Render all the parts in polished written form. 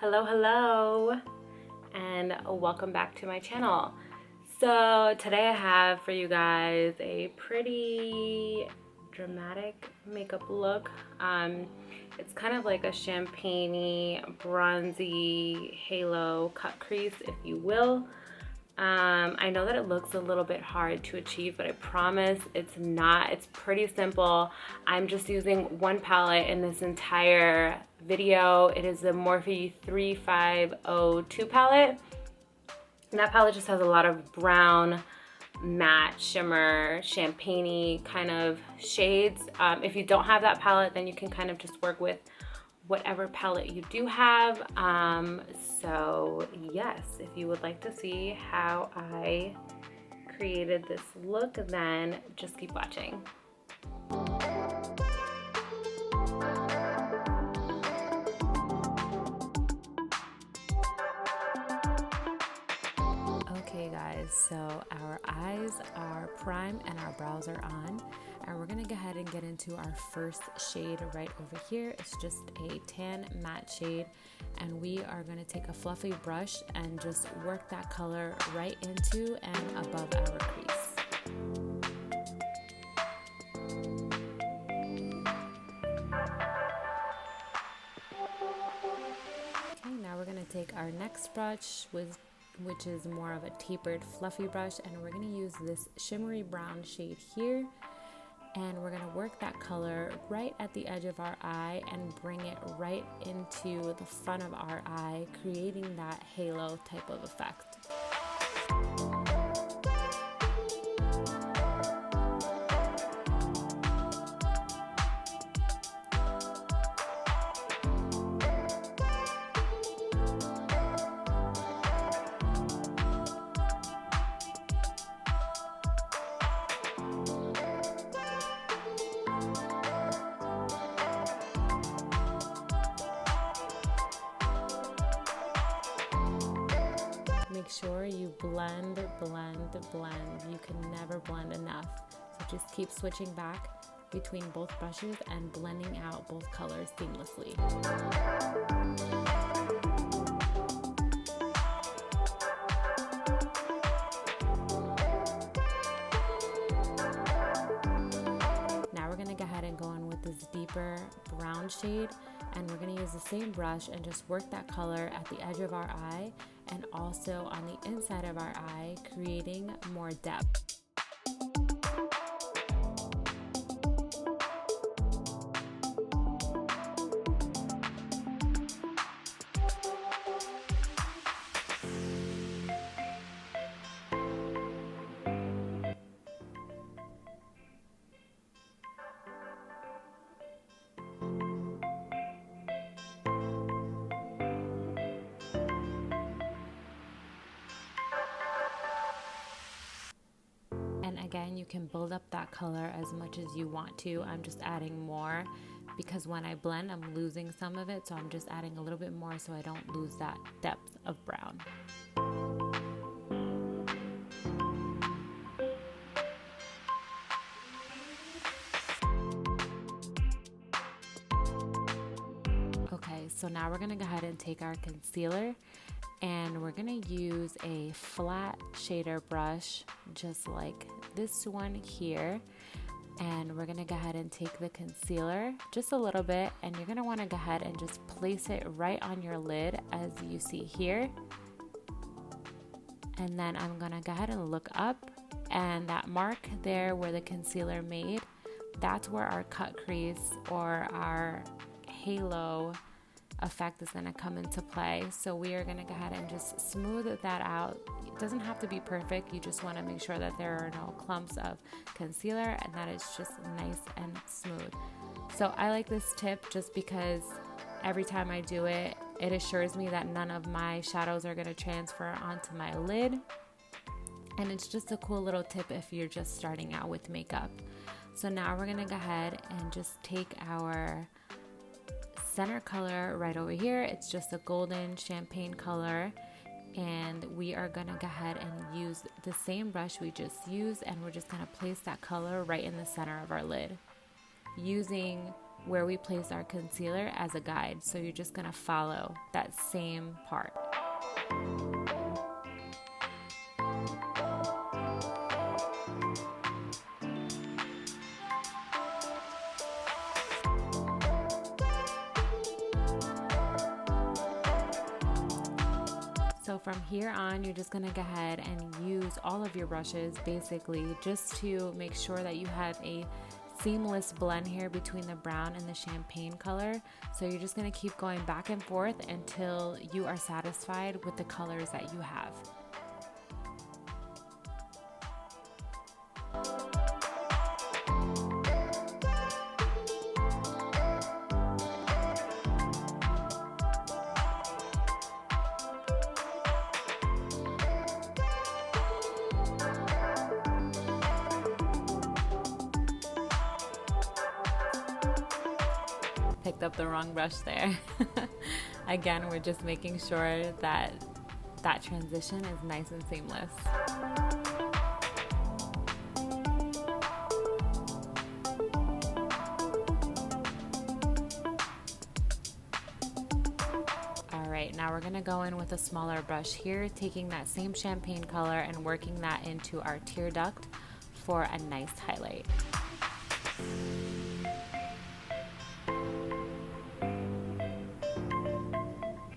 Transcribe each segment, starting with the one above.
Hello, and welcome back to my channel. So today I have for you guys a pretty dramatic makeup look. It's kind of like a champagne-y, bronzy halo cut crease, if you will. I know that it looks a little bit hard to achieve, but I promise it's not. It's pretty simple. I'm just using one palette in this entire video. It is the Morphe 3502 palette. And that palette just has a lot of brown, matte, shimmer, champagne-y kind of shades. If you don't have that palette, then you can kind of just work with whatever palette you do have. So yes, if you would like to see how I created this look, then just keep watching. Okay guys, so our eyes are primed and our brows are on, and we're gonna go ahead and get into our first shade right over here. It's just a tan matte shade, and we are gonna take a fluffy brush and just work that color right into and above our crease. Okay, now we're gonna take our next brush which is more of a tapered fluffy brush, and we're going to use this shimmery brown shade here, and we're going to work that color right at the edge of our eye and bring it right into the front of our eye, creating that halo type of effect. Make sure you blend. You can never blend enough. So just keep switching back between both brushes and blending out both colors seamlessly. Now we're gonna go ahead and go in with this deeper brown shade, and we're going to use the same brush and just work that color at the edge of our eye and also on the inside of our eye, creating more depth. Again, you can build up that color as much as you want to. I'm just adding more because when I blend, I'm losing some of it, so I'm just adding a little bit more so I don't lose that depth of brown. Okay, so now we're gonna go ahead and take our concealer, and we're gonna use a flat shader brush just like this one here, and we're gonna go ahead and take the concealer just a little bit, and you're gonna want to go ahead and just place it right on your lid as you see here. And then I'm gonna go ahead and look up, and that mark there where the concealer made, that's where our cut crease or our halo effect is going to come into play. So we are going to go ahead and just smooth that out. It doesn't have to be perfect. You just want to make sure that there are no clumps of concealer and that it's just nice and smooth. So I like this tip just because every time I do it, it assures me that none of my shadows are going to transfer onto my lid. And it's just a cool little tip if you're just starting out with makeup. So now we're going to go ahead and just take our center color right over here. It's just a golden champagne color, and we are gonna go ahead and use the same brush we just used, and we're just gonna place that color right in the center of our lid using where we place our concealer as a guide. So you're just gonna follow that same part. So from here on, you're just gonna go ahead and use all of your brushes basically just to make sure that you have a seamless blend here between the brown and the champagne color. So you're just gonna keep going back and forth until you are satisfied with the colors that you have. Picked up the wrong brush there. Again, we're just making sure that that transition is nice and seamless. Alright, now we're going to go in with a smaller brush here, taking that same champagne color and working that into our tear duct for a nice highlight.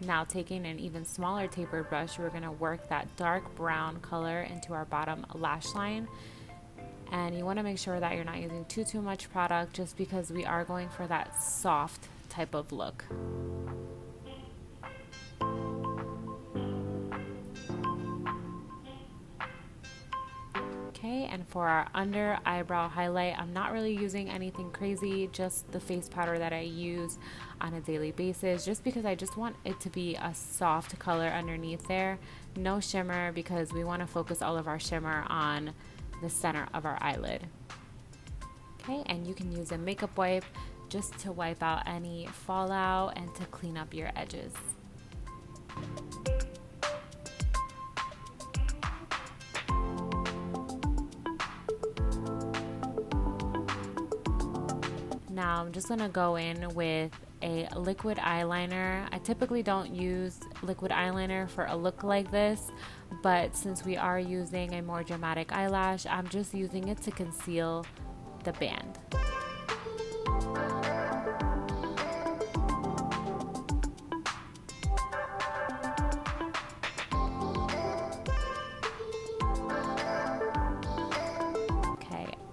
Now taking an even smaller tapered brush, we're going to work that dark brown color into our bottom lash line. And you want to make sure that you're not using too much product, just because we are going for that soft type of look. Okay, and for our under eyebrow highlight, I'm not really using anything crazy, just the face powder that I use on a daily basis, just because I just want it to be a soft color underneath there. No shimmer, because we want to focus all of our shimmer on the center of our eyelid. Okay, and you can use a makeup wipe just to wipe out any fallout and to clean up your edges. Now I'm just going to go in with a liquid eyeliner. I typically don't use liquid eyeliner for a look like this, but since we are using a more dramatic eyelash, I'm just using it to conceal the band.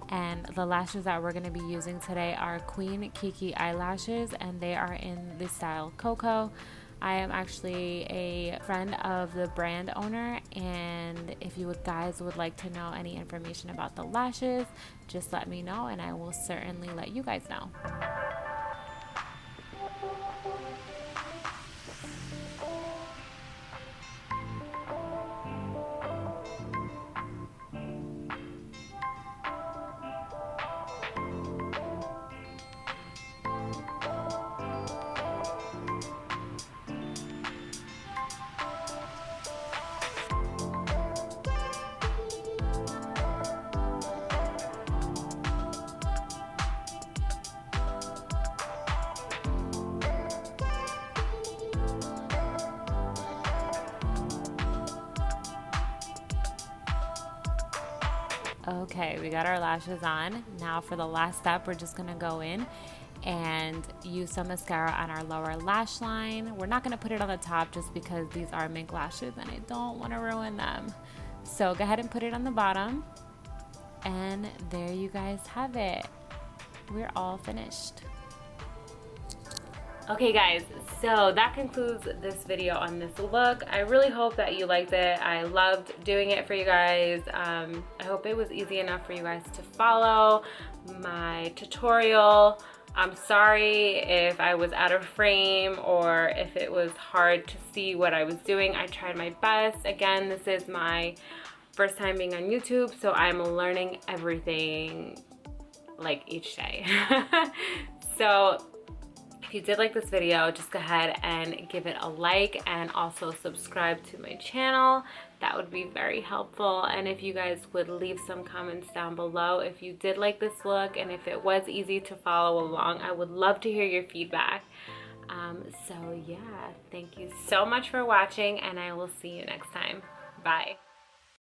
And the lashes that we're going to be using today are Kween KiKi eyelashes, and they are in the style KoKo. I am actually a friend of the brand owner, and if you guys would like to know any information about the lashes, just let me know and I will certainly let you guys know. Okay, we got our lashes on. Now for the last step, we're just gonna go in and use some mascara on our lower lash line. We're not gonna put it on the top just because these are mink lashes and I don't wanna ruin them. So go ahead and put it on the bottom. And there you guys have it. We're all finished. Okay guys, so that concludes this video on this look. I really hope that you liked it. I loved doing it for you guys. I hope it was easy enough for you guys to follow my tutorial. I'm sorry if I was out of frame or if it was hard to see what I was doing. I tried my best. Again, this is my first time being on YouTube, so I'm learning everything like each day. So if you did like this video, just go ahead and give it a like and also subscribe to my channel. That would be very helpful. And if you guys would leave some comments down below if you did like this look and if it was easy to follow along, I would love to hear your feedback. So yeah, thank you so much for watching, and I will see you next time. Bye.